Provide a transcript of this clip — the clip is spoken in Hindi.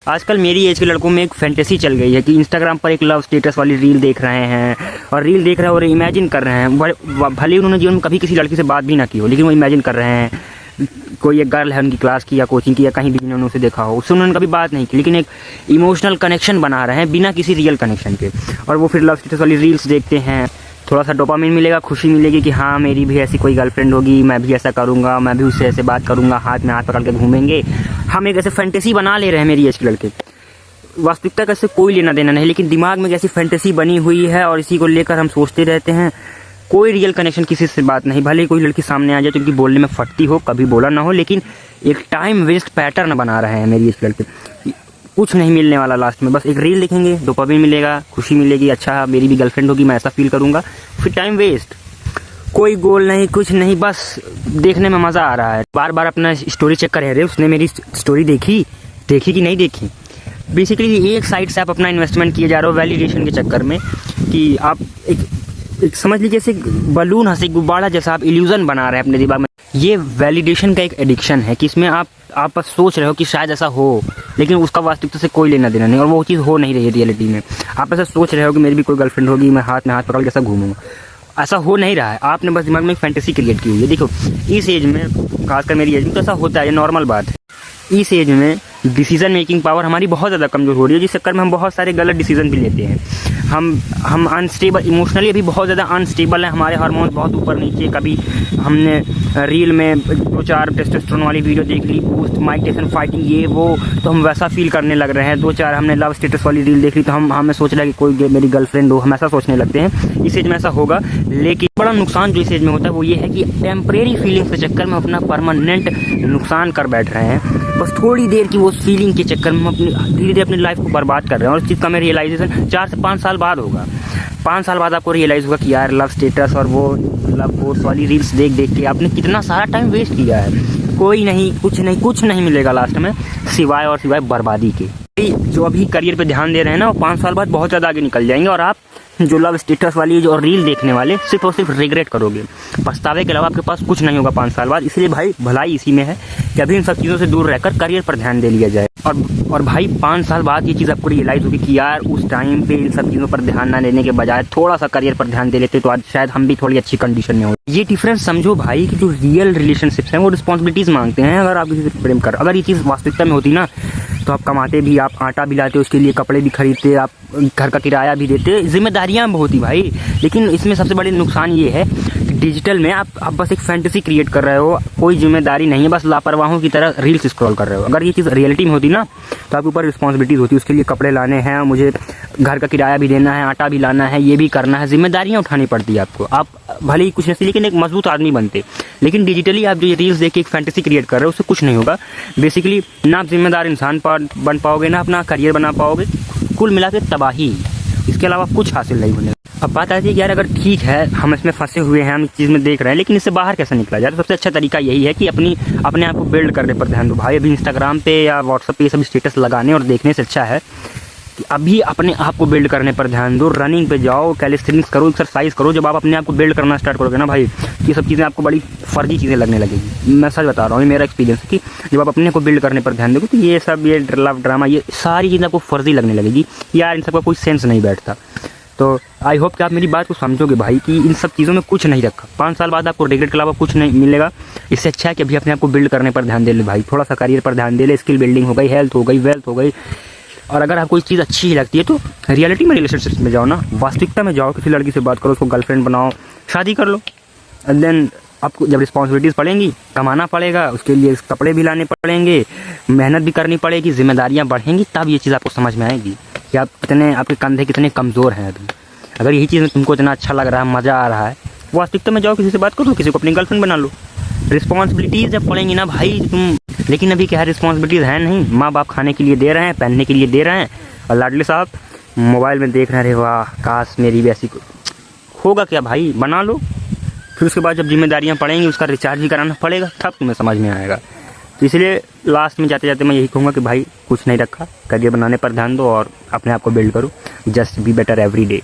आजकल मेरी एज के लड़कों में एक फैंटेसी चल गई है कि इंस्टाग्राम पर एक लव स्टेटस वाली रील देख रहे हैं और इमेजिन कर रहे हैं। भले उन्होंने जीवन में कभी किसी लड़की से बात भी ना की हो, लेकिन वो इमेजिन कर रहे हैं कोई एक गर्ल है उनकी क्लास की या कोचिंग की या कहीं भी उन्होंने उसे देखा हो, उससे उन्होंने कभी बात नहीं की, लेकिन एक इमोशनल कनेक्शन बना रहे हैं बिना किसी रियल कनेक्शन के। और वो फिर लव स्टेटस वाली रील्स देखते हैं, थोड़ा सा डोपामिन मिलेगा, खुशी मिलेगी कि हाँ मेरी भी ऐसी कोई गर्लफ्रेंड होगी, मैं भी ऐसा करूँगा, मैं भी उससे ऐसे बात करूँगा, हाथ में हाथ पकड़ के घूमेंगे। हम एक ऐसे फैंटेसी बना ले रहे हैं मेरी एज के लड़के। वास्तविकता का इससे कोई लेना देना नहीं, लेकिन दिमाग में ऐसी फैंटेसी बनी हुई है और इसी को लेकर हम सोचते रहते हैं। कोई रियल कनेक्शन किसी से बात नहीं, भले कोई लड़की सामने आ जाए तो उनकी बोलने में फटती हो, कभी बोला ना हो, लेकिन एक टाइम वेस्ट पैटर्न बना रहे हैं मेरी एज के लड़के। कुछ नहीं मिलने वाला लास्ट में, बस एक रील देखेंगे, डोपामिन मिलेगा, खुशी मिलेगी, अच्छा मेरी भी गर्लफ्रेंड होगी, मैं ऐसा फील करूँगा, फिर टाइम वेस्ट। कोई गोल नहीं, कुछ नहीं, बस देखने में मज़ा आ रहा है। बार बार अपना स्टोरी चेक कर रहे, उसने मेरी स्टोरी देखी कि नहीं देखी। बेसिकली एक साइड से आप अपना इन्वेस्टमेंट किए जा रहे हो वैलिडेशन के चक्कर में, कि आप एक समझ लीजिए जैसे बलून हंसे गुब्बारा जैसा आप इल्यूजन बना रहे हैं अपने दिमाग में। ये वैलिडेशन का एक एडिक्शन है कि इसमें आप बस सोच रहे हो कि शायद ऐसा हो, लेकिन उसका वास्तविकता से कोई लेना देना नहीं और वो चीज़ हो नहीं रही है रियलिटी में। आप ऐसा सोच रहे हो कि मेरी भी कोई गर्लफ्रेंड होगी, मैं हाथ में हाथ पकड़ के ऐसा घूमूंगा, ऐसा हो नहीं रहा है। आपने बस दिमाग में एक फैंटेसी क्रिएट की हुई है। देखो इस एज में, खासकर मेरी एज में तो ऐसा होता है, ये नॉर्मल बात है। इस एज में डिसीजन मेकिंग पावर हमारी बहुत ज़्यादा कमज़ोर हो रही है, जिस चक्कर में हम बहुत सारे गलत डिसीजन भी लेते हैं। हम अनस्टेबल, इमोशनली अभी बहुत ज़्यादा अनस्टेबल हैं, हमारे हार्मोन्स बहुत ऊपर नीचे। कभी हमने रील में 2-4 टेस्टोस्टेरोन वाली वीडियो देख ली, बूस्ट, माइक टायसन फाइटिंग, ये वो, तो हम वैसा फील करने लग रहे हैं। 2-4 हमने लव स्टेटस वाली रील देख ली तो हमें सोच रहा है कि कोई मेरी गर्लफ्रेंड हो, हम ऐसा सोचने लगते हैं। इस एज में ऐसा होगा, लेकिन बड़ा नुकसान जो इस एज में होता है वो ये है कि टेम्परेरी फीलिंग्स के चक्कर में अपना परमानेंट नुकसान कर बैठ रहे हैं। बस थोड़ी देर की वो फीलिंग के चक्कर में हम धीरे धीरे अपनी लाइफ को बर्बाद कर रहे हैं। और इस चीज़ का हमें रियलाइजेशन 4 से 5 साल बाद होगा। 5 साल बाद आपको रियलाइज़ होगा कि यार लव स्टेटस और वो लव कोर्स वाली रील्स देख देख के आपने कितना सारा टाइम वेस्ट किया है। कोई नहीं, कुछ नहीं मिलेगा लास्ट में सिवाय बर्बादी के। जो अभी करियर पे ध्यान दे रहे हैं ना, वो 5 साल बाद बहुत ज़्यादा आगे निकल जाएंगे और आप जो लव स्टेटस वाली जो रील देखने वाले सिर्फ और सिर्फ रिग्रेट करोगे। पछतावे के अलावा आपके पास कुछ नहीं होगा 5 साल बाद। इसलिए भाई भलाई इसी में है कि अभी इन सब चीज़ों से दूर रहकर करियर पर ध्यान दे लिया जाए। और भाई 5 साल बाद ये चीज़ आपको रियलाइज़ होगी कि यार उस टाइम पे इन सब चीज़ों पर ध्यान ना देने के बजाय थोड़ा सा करियर पर ध्यान दे लेते तो आज शायद हम भी थोड़ी अच्छी कंडीशन में हो। ये डिफरेंस समझो भाई कि जो रियल रिलेशनशिप्स हैं वो रिस्पॉन्सिबिलिटीज़ मांगते हैं। अगर आप किसी से प्रेम कर, अगर ये चीज़ वास्तविकता में होती ना, तो आप कमाते भी, आप आटा भी लाते, उसके लिए कपड़े भी खरीदते, आप घर का किराया भी देते, जिम्मेदारियाँ बहुत ही भाई। लेकिन इसमें सबसे बड़ी नुकसान ये है कि डिजिटल में आप बस एक फैंटेसी क्रिएट कर रहे हो, कोई जिम्मेदारी नहीं है, बस लापरवाहों की तरह रील्स स्क्रॉल कर रहे हो। अगर ये चीज़ रियलिटी में होती ना, तो आपके ऊपर रिस्पॉन्सिबिलिटीज़ होती, उसके लिए कपड़े लाने हैं, मुझे घर का किराया भी देना है, आटा भी लाना है, ये भी करना है, जिम्मेदारियाँ उठानी पड़ती है आपको। आप भले ही कुछ नहीं, लेकिन एक मजबूत आदमी बनते। लेकिन डिजिटली आप जो ये रील्स देख के एक फैंटेसी क्रिएट कर रहे हो, उससे कुछ नहीं होगा। बेसिकली ना आप जिम्मेदार इंसान बन पाओगे, ना अपना करियर बना पाओगे, कुल मिला के तबाही। इसके अलावा कुछ हासिल नहीं होने। अब बात आती है कि यार अगर ठीक है हम इसमें फंसे हुए हैं, हम इस चीज़ में देख रहे हैं, लेकिन इससे बाहर कैसे निकला जाए? तो सबसे अच्छा तरीका यही है कि अपने आप को बिल्ड करने पर ध्यान दो भाई। अभी इंस्टाग्राम पे या व्हाट्सएप पे ये सब स्टेटस लगाने और देखने से अच्छा है कि अभी अपने आप को बिल्ड करने पर ध्यान दो। रनिंग पे जाओ, कैलिस्थेनिक्स करो, एक्सरसाइज करो। जब आप अपने आप को बिल्ड करना स्टार्ट करोगे ना भाई, ये सब चीज़ें आपको बड़ी फर्जी चीज़ें लगने लगेगी। मैं सच बता रहा हूँ, ये मेरा एक्सपीरियंस है कि जब आप अपने को बिल्ड करने पर ध्यान दोगे तो ये सब, ये लव ड्रामा, ये सारी चीज़ें आपको फर्जी लगने लगेगी। यार इन सब का कोई सेंस नहीं बैठता। तो आई होप कि आप मेरी बात को समझोगे भाई कि इन सब चीज़ों में कुछ नहीं रखा। 5 साल बाद आपको रिग्रेट के अलावा कुछ नहीं मिलेगा। इससे अच्छा है कि अभी अपने आप को बिल्ड करने पर ध्यान दे ले भाई। थोड़ा सा करियर पर ध्यान दे ले, स्किल बिल्डिंग हो गई, हेल्थ हो गई, वेल्थ हो गई। और अगर आपको कोई चीज़ अच्छी ही लगती है तो रियलिटी में रिलेशनशिप में जाओ ना, वास्तविकता में जाओ, किसी लड़की से बात करो, उसको गर्लफ्रेंड बनाओ, शादी कर लो। एंड देन आपको जब रिस्पॉन्सिबिलिटीज़ पड़ेंगी, कमाना पड़ेगा, उसके लिए कपड़े भी लाने पड़ेंगे, मेहनत भी करनी पड़ेगी, जिम्मेदारियाँ बढ़ेंगी, तब ये चीज़ आपको समझ में आएगी कि आपके कंधे कितने कमज़ोर हैं अभी। अगर यही चीज़ में तुमको इतना अच्छा लग रहा है, मज़ा आ रहा है, वास्तविकता में जाओ, किसी से बात करो, किसी को अपनी गर्लफ्रेंड बना लो। रिस्पॉन्सिबिलिटीज़ जब पड़ेंगी ना भाई तुम, लेकिन अभी क्या है, रिस्पॉन्सिबिलिटीज़ है नहीं। माँ बाप खाने के लिए दे रहे हैं, पहनने के लिए दे रहे हैं, और लाडले साहब मोबाइल में देख रहे हैं, वाह काश मेरी भी ऐसी होगा क्या भाई, बना लो। फिर उसके बाद जब जिम्मेदारियाँ पड़ेंगी, उसका रिचार्ज भी कराना पड़ेगा, तब तुम्हें समझ में आएगा। तो इसलिए लास्ट में जाते जाते मैं यही कहूँगा कि भाई कुछ नहीं रखा, करियर बनाने पर ध्यान दो और अपने आप को बिल्ड करो। Just be better every day.